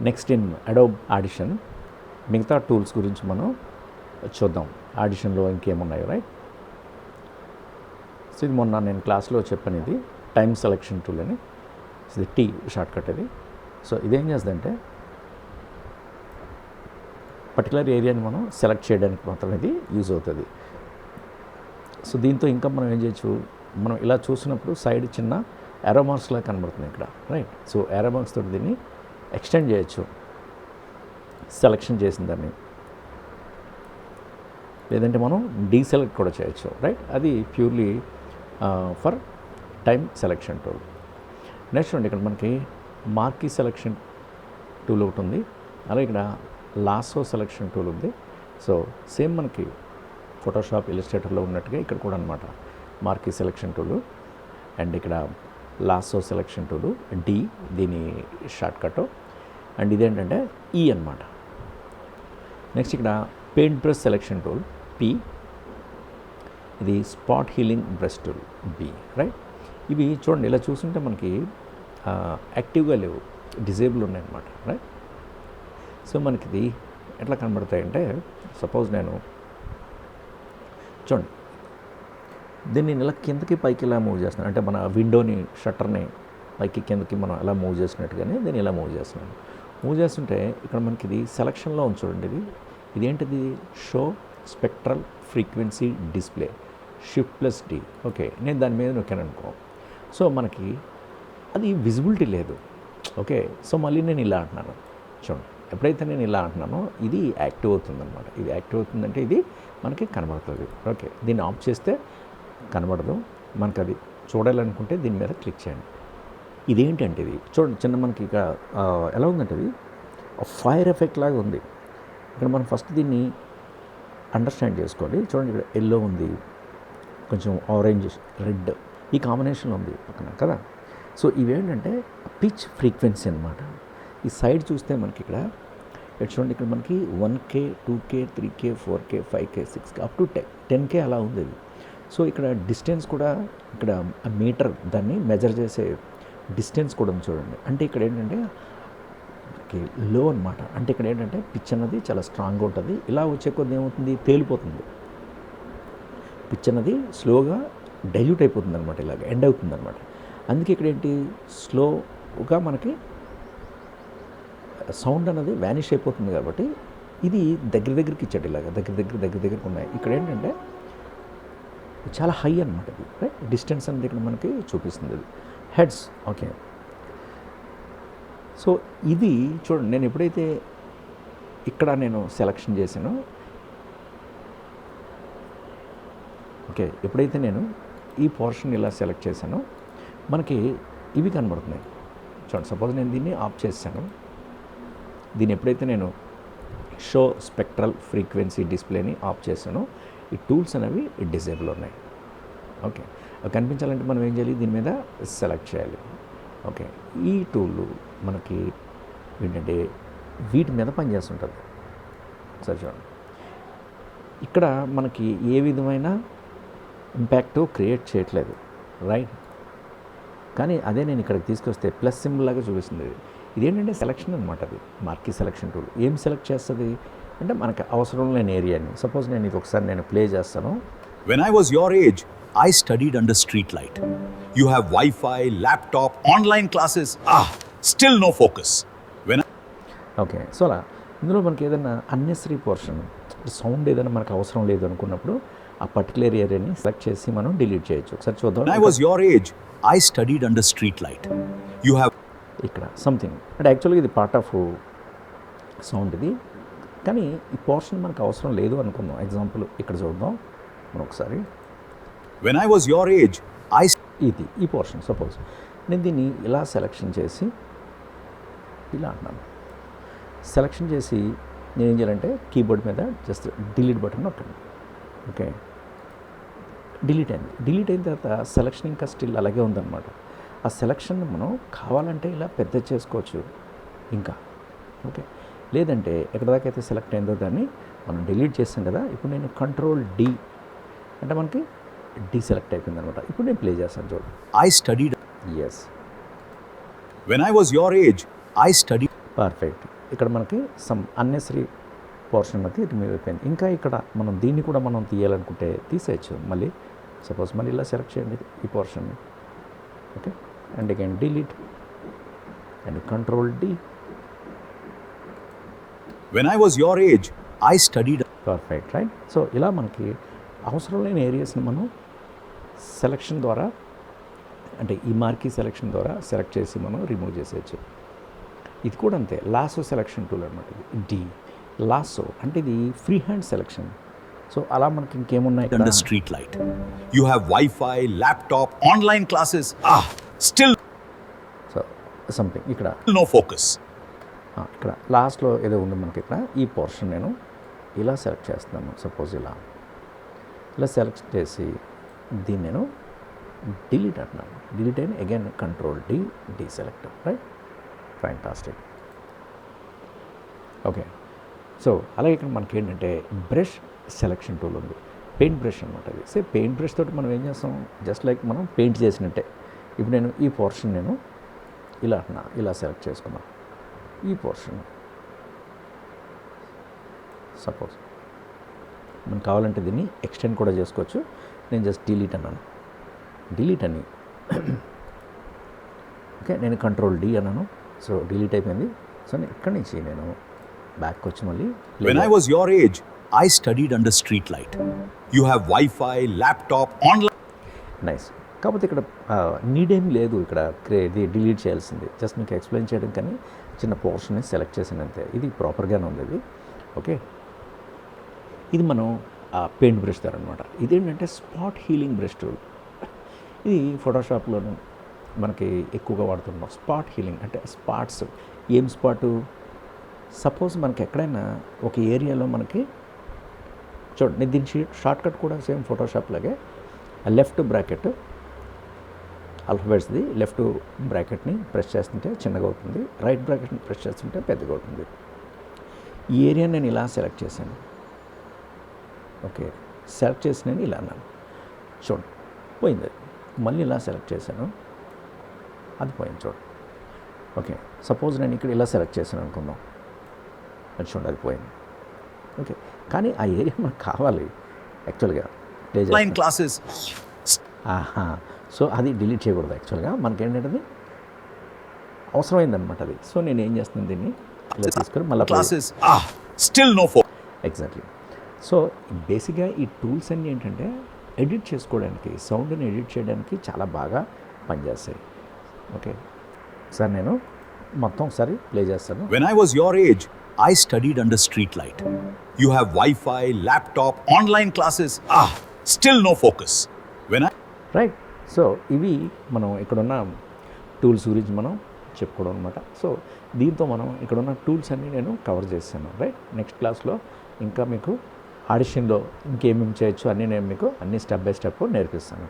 Next in Adobe audition మిగతా tools గురించి మనం చూద్దాం. ఆడిషన్లో ఇంకేమున్నాయో, రైట్? సో ఇది మొన్న నేను క్లాస్లో చెప్పాను, ఇది టైమ్ సెలెక్షన్ టూల్ అని. ఇది టీ షార్ట్కట్ ఇది. సో ఇదేం చేస్తుందంటే పర్టికులర్ ఏరియాని మనం సెలెక్ట్ చేయడానికి మాత్రం ఇది యూజ్ అవుతుంది. సో దీంతో ఇంకా మనం ఏం చేయొచ్చు, మనం ఇలా చూసినప్పుడు సైడ్ చిన్న యారో మార్క్స్ లాగా కనబడుతుంది ఇక్కడ, రైట్? సో యారో మార్క్స్ తోటి దీన్ని ఎక్స్టెండ్ చేయొచ్చు సెలెక్షన్ చేసిన దాన్ని, లేదంటే మనం డీసెలెక్ట్ కూడా చేయొచ్చు, రైట్? అది purely for time selection tool. Next అండి ఇక్కడ మనకి మార్కీ సెలెక్షన్ టూల్ ఒకటి ఉంది, అలాగే ఇక్కడ లాసో సెలెక్షన్ టూల్ ఉంది. సో సేమ్ మనకి ఫోటోషాప్ ఇలిస్ట్రేటర్లో ఉన్నట్టుగా ఇక్కడ కూడా అనమాట మార్కీ సెలెక్షన్ టూలు, అండ్ ఇక్కడ లాసో సెలెక్షన్ టూలు డి, దీని షార్ట్కట్, అండ్ ఇదేంటంటే ఈ అనమాట. నెక్స్ట్ ఇక్కడ paint brush selection tool P, ఇది spot healing brush tool B, right? ఇవి చూడండి, ఇలా చూస్తుంటే మనకి యాక్టివ్గా లేవు, డిజేబుల్ ఉన్నాయన్నమాట, రైట్? సో మనకి ఇది ఎట్లా కనబడతాయంటే, సపోజ్ నేను చూడండి దీన్ని ఇలా కిందకి పైకి ఇలా మూవ్ చేస్తున్నాను, అంటే మన విండోని షట్టర్ని పైకి కిందకి మనం ఎలా మూవ్ చేసినట్టుగానే దీన్ని ఇలా మూవ్ చేస్తున్నాను. మూవ్ చేస్తుంటే ఇక్కడ మనకి ఇది సెలక్షన్లో ఉంది చూడండి, ఇదేంటిది? Show spectral frequency display Shift+D. Okay, నేను దాని మీద నొక్కాను అనుకో, సో మనకి అది విజిబిలిటీ లేదు. ఓకే, సో మళ్ళీ నేను ఇలా అంటున్నాను చూడండి, ఎప్పుడైతే నేను ఇలా అంటున్నానో ఇది యాక్టివ్ అవుతుందన్నమాట. ఇది యాక్టివ్ అవుతుందంటే ఇది మనకి కనబడుతుంది. ఓకే, దీన్ని ఆఫ్ చేస్తే కనబడదు మనకు. అది చూడాలనుకుంటే దీని మీద క్లిక్ చేయండి. ఇదేంటంటే ఇది చూడండి, చిన్న మనకి ఇక ఎలా ఉందంటే ఇది ఫైర్ ఎఫెక్ట్ లాగా ఉంది. ఇక్కడ మనం ఫస్ట్ దీన్ని అండర్స్టాండ్ చేసుకోవాలి. చూడండి, ఇక్కడ ఎల్లో ఉంది, కొంచెం ఆరెంజ్, రెడ్, ఈ కాంబినేషన్లో ఉంది పక్కన కదా. సో ఇవేంటంటే పిచ్ ఫ్రీక్వెన్సీ అనమాట. ఈ సైడ్ చూస్తే మనకి ఇక్కడ చూడండి, ఇక్కడ మనకి 1K 2K 3K 4K 5K 6K up to 10K అలా ఉంది ఇది. సో ఇక్కడ డిస్టెన్స్ కూడా, ఇక్కడ మీటర్ దాన్ని మెజర్ చేసే డిస్టెన్స్ కూడా ఉంది చూడండి. అంటే ఇక్కడ ఏంటంటే లో అనమాట. అంటే ఇక్కడ ఏంటంటే పిచ్ అన్నది చాలా స్ట్రాంగ్గా ఉంటుంది. ఇలా వచ్చే కొద్ది ఏమవుతుంది, తేలిపోతుంది పిచ్ అన్నది, స్లోగా డైల్యూట్ అయిపోతుంది అనమాట, ఇలాగ ఎండ్ అవుతుంది అనమాట. అందుకే ఇక్కడ ఏంటి, స్లోగా మనకి సౌండ్ అనేది వ్యానిష్ అయిపోతుంది. కాబట్టి ఇది దగ్గరికి ఇచ్చాడు, ఇలాగ దగ్గరికి ఉన్నాయి. ఇక్కడ ఏంటంటే చాలా హై అనమాట ఇది, రైట్? డిస్టెన్స్ అనేది ఇక్కడ మనకి చూపిస్తుంది ఇది హెడ్స్. ఓకే, సో ఇది చూడండి, నేను ఎప్పుడైతే ఇక్కడ నేను సెలెక్షన్ చేశానో, ఓకే, ఎప్పుడైతే నేను ఈ పోర్షన్ ఇలా సెలెక్ట్ చేశానో మనకి ఇవి కనబడుతున్నాయి చూడండి. సపోజ్ నేను దీన్ని ఆఫ్ చేశాను, దీన్ని ఎప్పుడైతే నేను షో స్పెక్ట్రల్ ఫ్రీక్వెన్సీ డిస్ప్లేని ఆఫ్ చేశానో ఈ టూల్స్ అనేవి డిజేబుల్ ఉన్నాయి. ఓకే, అవి కనిపించాలంటే మనం ఏం చేయాలి, దీని మీద సెలెక్ట్ చేయాలి. ఓకే, ఈ టూల్ మనకి ఏంటంటే వీటి మీద పనిచేస్తుంటుంది. సరే చూడండి, ఇక్కడ మనకి ఏ విధమైన ఇంపాక్ట్ క్రియేట్ చేయట్లేదు, రైట్? కానీ అదే నేను ఇక్కడికి తీసుకొస్తే ప్లస్ సింబల్ లాగా చూపిస్తుంది. ఇదేంటంటే సెలక్షన్ అనమాట, అది మార్కీ సెలక్షన్ టూల్. ఏం సెలెక్ట్ చేస్తుంది అంటే మనకి అవసరం లేని ఏరియాని. సపోజ్ నేను ఇది ఒకసారి నేను ప్లే చేస్తాను. When I was your age, I studied under street light. You have Wi-Fi, laptop, online classes. Still no focus. Okay, so అలా ఇందులో మనకి ఏదైనా అన్నెసరీ పోర్షన్, సౌండ్ ఏదైనా మనకు అవసరం లేదు అనుకున్నప్పుడు ఆ పర్టికులర్ ఏరియాని సెలెక్ట్ చేసి మనం డిలీట్ చేయొచ్చు. ఒకసారి చూద్దాం. When I was your age, I studied under street light. You have ఇక్కడ సంథింగ్ అంటే యాక్చువల్గా ఇది పార్ట్ ఆఫ్ సౌండ్ ఇది, కానీ ఈ పోర్షన్ మనకు అవసరం లేదు అనుకుందాం. ఎగ్జాంపుల్ ఇక్కడ చూద్దాం మనం ఒకసారి. When I was your age, ఇది ఈ పోర్షన్ సపోజ్ నేను దీన్ని ఇలా సెలెక్షన్ చేసి ఇలా అంటున్నాను. సెలెక్షన్ చేసి నేను ఏం చేయాలంటే కీబోర్డ్ మీద జస్ట్ డిలీట్ బటన్ నొక్కండి. ఓకే, డిలీట్ అయింది. డిలీట్ అయిన తర్వాత సెలెక్షన్ ఇంకా స్టిల్ అలాగే ఉందన్నమాట. ఆ సెలెక్షన్ మనం కావాలంటే ఇలా పెద్ద చేసుకోవచ్చు ఇంకా. ఓకే, లేదంటే ఎక్కడ దాకా అయితే సెలెక్ట్ అయిందో దాన్ని మనం డిలీట్ చేస్తాం కదా. ఇప్పుడు నేను Ctrl+D అంటే మనకి డీసెలెక్ట్ అయిపోయింది అనమాట. ఇప్పుడు నేను ప్లే చేస్తాను చూడండి. I studied. Yes. When I was your age, I studied. Perfect. ఇక్కడ మనకి సమ్ అన్నెసరీ పోర్షన్ అనేది రిమూవ్ అయిపోయింది. ఇంకా ఇక్కడ మనం దీన్ని కూడా మనం తీయాలనుకుంటే తీసేయచ్చు. మళ్ళీ సపోజ్ మళ్ళీ ఇలా సెలెక్ట్ చేయండి ఈ పోర్షన్ని. Okay, and again delete and control D. When I was your age, I studied. Perfect, right. So ఇలా మనకి అవసరం లేని ఏరియాస్ని మనం సెలెక్షన్ ద్వారా, అంటే ఈ మార్కీ సెలెక్షన్ ద్వారా సెలెక్ట్ చేసి మనం రిమూవ్ చేసేయచ్చు. ఇది కూడా అంతే, లాసో సెలెక్షన్ టూల్ అనమాట ఇది. డి లాసో అంటే ఇది ఫ్రీ హ్యాండ్ సెలెక్షన్. సో అలా మనకి ఇంకేమున్నాయి Under street light. You have Wi-Fi, laptop, online classes. Still so something ఇక్కడ no focus. ఇక్కడ లాస్ట్లో ఏదో ఉంది మనకి. ఇక్కడ ఈ పోర్షన్ నేను ఇలా సెలెక్ట్ చేస్తున్నాను. సపోజ్ ఇలా సెలెక్ట్ చేసి దీన్ని నేను డిలీట్ అంటున్నాను. డిలీట్ అయిన again control D, deselect. Right, fantastic. Okay, so అలాగే ఇక్కడ మనకి ఏంటంటే బ్రష్ సెలెక్షన్ టూల్ ఉంది. పెయింట్ బ్రష్ అనమాట అది. సో పెయింట్ బ్రష్ తోటి మనం ఏం చేస్తాం, జస్ట్ లైక్ మనం పెయింట్ చేసినట్టే. ఇప్పుడు నేను ఈ పోర్షన్ నేను ఇలా సెలెక్ట్ చేసుకున్నాను. ఈ పోర్షన్ సపోజ్ మనం కావాలంటే దీన్ని ఎక్స్టెండ్ కూడా చేసుకోవచ్చు. నేను జస్ట్ డిలీట్ అన్నాను. డిలీట్ అని ఓకే, నేను కంట్రోల్ డి అన్నాను. సో డిలీట్ అయిపోయింది. సో నేను ఇక్కడి నుంచి నేను బ్యాక్ వచ్చి మళ్ళీ When I was your age, I studied under street light. You have Wi-Fi, laptop, online. Nice. కాకపోతే ఇక్కడ నీడ్ ఏం లేదు. ఇక్కడ ఇది డిలీట్ చేయాల్సింది. జస్ట్ మీకు ఎక్స్ప్లెయిన్ చేయడం కానీ చిన్న పోర్షన్ని సెలెక్ట్ చేసినంతే. ఇది ప్రాపర్గానే ఉంది ఇది. ఓకే, ఇది మనం పెయింట్ బ్రష్ ద్వారా అనమాట. ఇదేంటంటే స్పాట్ హీలింగ్ బ్రష్ టూల్. ఇది ఫోటోషాప్లోను మనకి ఎక్కువగా వాడుతున్నాం. స్పాట్ హీలింగ్ అంటే స్పాట్స్. ఏం స్పాటు, సపోజ్ మనకి ఎక్కడైనా ఒక ఏరియాలో మనకి చూడండి, నేను దీని షార్ట్ కట్ కూడా సేమ్ ఫోటోషాప్ లాగే లెఫ్ట్ బ్రాకెట్ ఆల్ఫాబెట్స్ది లెఫ్ట్ బ్రాకెట్ని ప్రెస్ చేస్తుంటే చిన్నగా అవుతుంది, రైట్ బ్రాకెట్ని ప్రెస్ చేస్తుంటే పెద్దగా అవుతుంది. ఈ ఏరియా నేను ఇలా సెలెక్ట్ చేశాను. ఓకే, సెలెక్ట్ చేసి నేను ఇలా అన్నాను. చూడండి పోయింది. మళ్ళీ ఇలా సెలెక్ట్ చేశాను, అది పోయింది. చూడండి. ఓకే, సపోజ్ నేను ఇక్కడ ఇలా సెలెక్ట్ చేశాను అనుకుందాం, అది చూడండి అది పోయింది. ఓకే, కానీ ఆ ఏరియా మనకు కావాలి యాక్చువల్గా. Online classes. సో అది డిలీట్ చేయకూడదు యాక్చువల్గా. మనకి ఏంటంటే అది అవసరమైందనమాట అది. సో నేను ఏం చేస్తున్నాను, దీన్ని ఇలా తీసుకొని మళ్ళీ Classes. Still no focus. Exactly. So బేసిక్గా ఈ టూల్స్ అన్నీ ఏంటంటే ఎడిట్ చేసుకోవడానికి, సౌండ్ని ఎడిట్ చేయడానికి చాలా బాగా పనిచేస్తాయి. ఓకే, సార్ నేను మొత్తం ఒకసారి ప్లే చేస్తాను. When I was your age, I studied under street light. You have Wi-Fi, laptop, online classes. Still no focus. When I right. So ఇవి మనం ఇక్కడున్న టూల్స్ గురించి మనం చెప్పుకోవడం అనమాట. సో దీంతో మనం ఇక్కడున్న టూల్స్ అన్నీ నేను కవర్ చేశాను. రైట్, నెక్స్ట్ క్లాస్లో ఇంకా మీకు ఆడిషన్లో ఇంకేమేమి చేయొచ్చు అన్నీ నేను మీకు అన్ని స్టెప్ బై స్టెప్ నేర్పిస్తాను.